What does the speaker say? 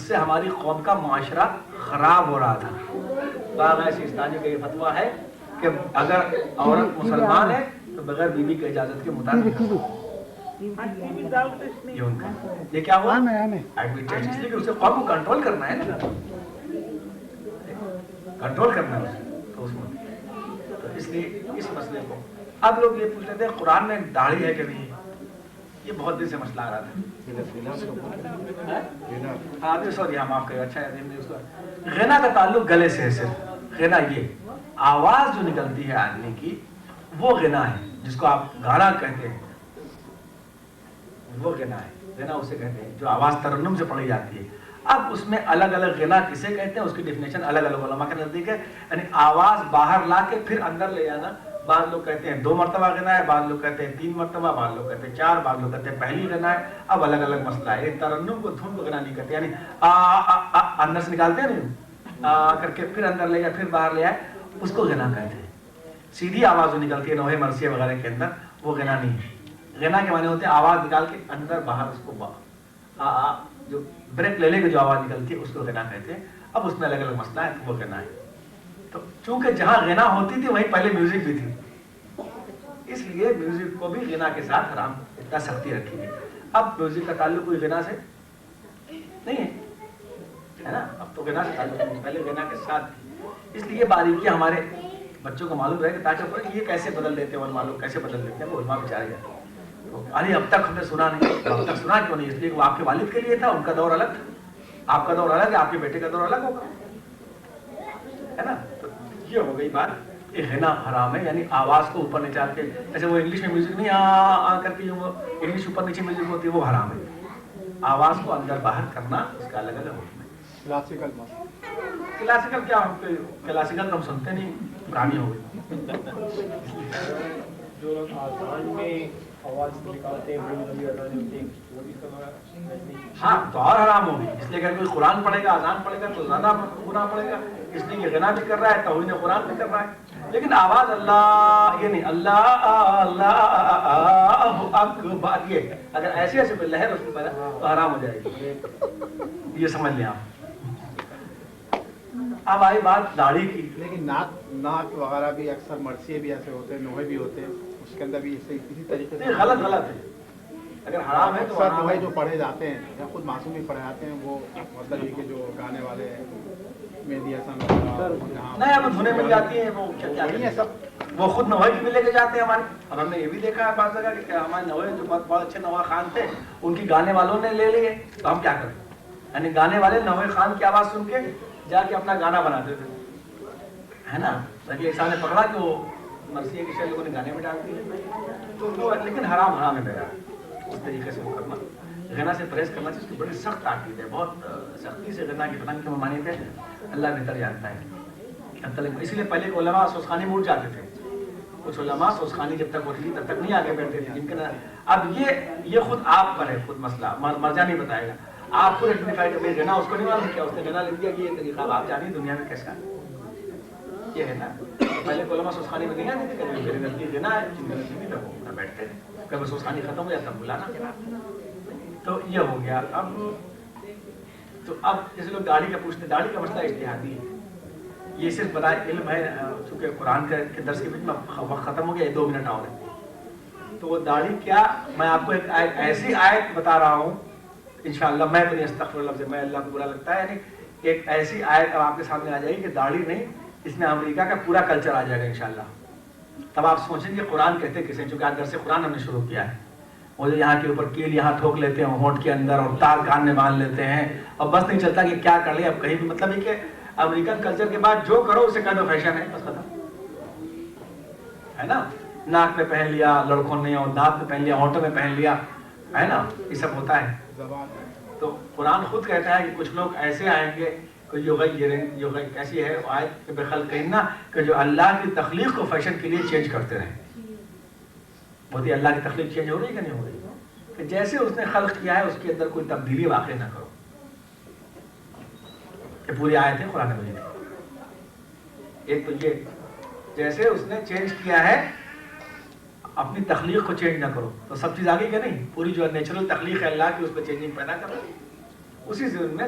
سے ہماری قوم کا معاشرہ خراب ہو رہا تھا. باغ سیستانی کا یہ فتویٰ ہے کہ اگر عورت مسلمان ہے تو بغیر بیوی کی اجازت کے مطابق یہ کیا ہوا ایڈمنسٹریشن، اس لیے کہ اسے قوم کو کنٹرول کرنا ہے نا، کنٹرول کرنا ہے تو اس میں، تو اس لیے اس مسئلے کو اب لوگ یہ پوچھ رہے تھے قرآن میں داڑھی ہے کہ نہیں. یہ بہت دن سے مسئلہ آ رہا تھا. ہاں سوری، ہاں معاف کرے، اچھا ہے. غنا کا تعلق گلے سے ہے. صرف غنا یہ آواز جو نکلتی ہے آدمی کی وہ غنا ہے، جس کو آپ گانا کہتے ہیں وہ غنا ہے. غنا اسے کہتے ہیں جو آواز ترنم سے پڑھی جاتی ہے. اب اس میں الگ الگ غنا کسے کہتے ہیں اس کی ڈیفینیشن الگ الگ علماء کے نزدیک ہے. یعنی آواز باہر لا کے پھر اندر لے جانا. بعض لوگ کہتے ہیں 2 مرتبہ غنا ہے، بعض لوگ کہتے ہیں 3 مرتبہ، بعض لوگ کہتے ہیں 4، بعض لوگ کہتے ہیں پہلی غنا ہے. اب الگ الگ مسئلہ ہے. ترنم کو دھن کو غنا نہیں کہتے، یعنی اندر سے نکالتے ہیں نہیں کر کے پھر اندر لے جائے پھر باہر لے آئے، اس کو غنا کہتے ہیں. سیدھی آواز جو نکلتی ہے نوحے مرثیہ وغیرہ کے اندر وہ غنا نہیں ہے. غنا کے معنی ہوتے ہیں آواز نکال کے اندر باہر اس کو جو بریک لے لے کے جو آواز نکلتی ہے اس کو غنا کہتے ہیں. اب اس میں الگ الگ مسئلہ ہے وہ غنا ہے. تو چونکہ جہاں غنا ہوتی تھی وہیں پہلے میوزک بھی تھی، اس لیے میوزک کو بھی غنا کے ساتھ حرام اتنا سختی رکھی گئی. اب میوزک کا تعلق کوئی غنا سے نہیں ہے نا، اب تو غنا سے تعلق نہیں، پہلے غنا کے ساتھ تھی. اس لیے باریکی ہمارے بچوں کو معلوم رہے کہ تاکہ یہ کیسے بدل دیتے ہیں، علماء لوگ کیسے بدل دیتے ہیں، وہ علماء بیچارے جاتے ہیں. ارے اب تک ہم نے سنا نہیں، اب تک سنا کیوں نہیں؟ اس لیے کہ وہ آپ کے والد کے لیے تھا، ان کا دور الگ تھا، آپ کا دور الگ ہے، آپ کے بیٹے کا دور الگ ہوگا، ہے نا. تو یہ ہو گئی بات کہ غنا حرام ہے، یعنی آواز کو اوپر نیچے کے، جیسے وہ انگلش میں میوزک نہیں آ کر کے وہ انگلش اوپر نیچے میوزک ہوتی ہے وہ حرام ہے. آواز کو اندر باہر کرنا اس کا الگ الگ حکم ہے. کلاسیکل کیا، کلاسیکل تو ہم سنتے نہیں، پرانی ہو گئی. جو لوگ آسمان میں آواز نکالتے ہیں ہاں تو اور حرام ہوگی. اس لیے اگر کوئی قرآن پڑھے گا اذان پڑھے گا تو زیادہ گناہ پڑے گا، اس لیے کہ غنا بھی کر رہا ہے، توہین قرآن بھی کر رہا ہے. لیکن آواز اللہ یہ نہیں، اللہ اللہ اکبر، یہ اگر ایسے ایسے کوئی لہر اس میں پیدا تو حرام ہو جائے گی. یہ سمجھ لیں آپ. اب آئی بات داڑھی کی. لیکن ناک وغیرہ بھی اکثر مرثیے بھی ایسے ہوتے ہیں، نوحے بھی ہوتے ہیں، اس کے اندر بھی اسی طریقے سے غلط ہے. اگر حرام ہے تو اکثر نوحے جو پڑھے جاتے ہیں یا خود معصوم بھی پڑھے جاتے ہیں، وہ مطلب یہ کہ جو گانے والے ہیں مہدی حسن نہیں، اب دھنیں مل جاتی ہیں، وہ کیا سب وہ خود نوحے بھی لے کے جاتے ہیں ہمارے. اور ہم نے یہ بھی دیکھا ہے بعض جگہ کہ ہمارے نوحے جو بہت اچھے نوحہ خان تھے ان کی گانے والوں نے لے لیے، تو ہم کیا کریں؟ یعنی گانے والے نوحے خان کی آواز سن کے جا کے اپنا گانا بناتے تھے، ہے نا. ایک صاحب نے پکڑا کہ وہ مرثیے کے شعر لوگوں نے گانے میں ڈال دیے. تو لیکن حرام ہے میرا اس طریقے سے وہ کرنا. غنا سے پرہیز کرنا چاہیے، اس کی بڑی سخت تاکید ہے، بہت سختی سے غنا کی پتنگ کے معنی تھے، اللہ بہتر جانتا ہے. اس لیے پہلے کے علماء سوسخانی میں اٹھ جاتے تھے. کچھ علماء سوسخانی جب تک اٹھتی تب تک نہیں آگے بیٹھتے تھے. جن کے اب یہ خود آپ پر ہے، خود مسئلہ مرجع نہیں بتائے گا. آپ کو آئیڈینٹیفائی کر غنا اس کو نہیں معلوم کیا اس نے غنا لکھ دیا کہ یہ طریقہ اب آپ جانیے دنیا میں کیسا یہ ہے نا. پہلے کو علماء سوسخانی میں نہیں آتے تھے، میرے نزدیک غنا ہے، جن کے نزدیک نہیں تھا وہ بیٹھتے تھے، کبھی سوسخانی ختم ہو جاتا بلانا. تو یہ ہو گیا. اب جیسے لوگ داڑھی کا پوچھتے ہیں، داڑھی کا مسئلہ اجتہادی ہے. یہ صرف برائے علم ہے، چونکہ قرآن کے درس کے بیچ میں وقت ختم ہو گیا، 2 منٹ اور ہے. تو وہ داڑھی کیا، میں آپ کو ایک ایسی آیت بتا رہا ہوں انشاءاللہ، میں تو نہیں استغفر اللہ سے، میں اللہ کو برا لگتا ہے. یعنی ایک ایسی آیت اب آپ کے سامنے آ جائے گی کہ داڑھی نہیں، اس میں امریکہ کا پورا کلچر آ جائے گا انشاءاللہ. تب آپ سوچیں گے قرآن کہتے کسے، چونکہ آج درس قرآن ہم نے شروع کیا ہے. وہ جو یہاں کے اوپر کیل یہاں ٹھوک لیتے ہیں ہونٹ کے اندر اور تار کان میں باندھ لیتے ہیں اور بس نہیں چلتا کہ کیا کر لیں اب کہیں بھی. مطلب یہ کہ امریکن کلچر کے بعد جو کرو اسے کہہ دو فیشن ہے، بس ختم ہے نا. ناک میں پہن لیا لڑکوں نے، اور دانت میں پہن لیا، ہونٹوں میں پہن لیا، ہے نا، یہ سب ہوتا ہے. تو قرآن خود کہتا ہے کہ کچھ لوگ ایسے آئیں گے کہ جو ایسی ہے آیت کہ بخلق کہنا کہ جو اللہ کی تخلیق کو فیشن کے لیے چینج کرتے رہیں. بہت اللہ کی تخلیق چینج ہو رہی ہے کہ نہیں ہو رہی؟ کہ جیسے اس نے خلق کیا ہے اس کے اندر کوئی تبدیلی واقع نہ کرو. یہ پوری آیت ہے قرآن مجید. ایک تو یہ جیسے اس نے چینج کیا ہے اپنی تخلیق کو چینج نہ کرو، تو سب چیز آگے کہ نہیں، پوری جو نیچرل تخلیق ہے اللہ کی اس پہ چینجنگ پیدا کرو. اسی ضمن میں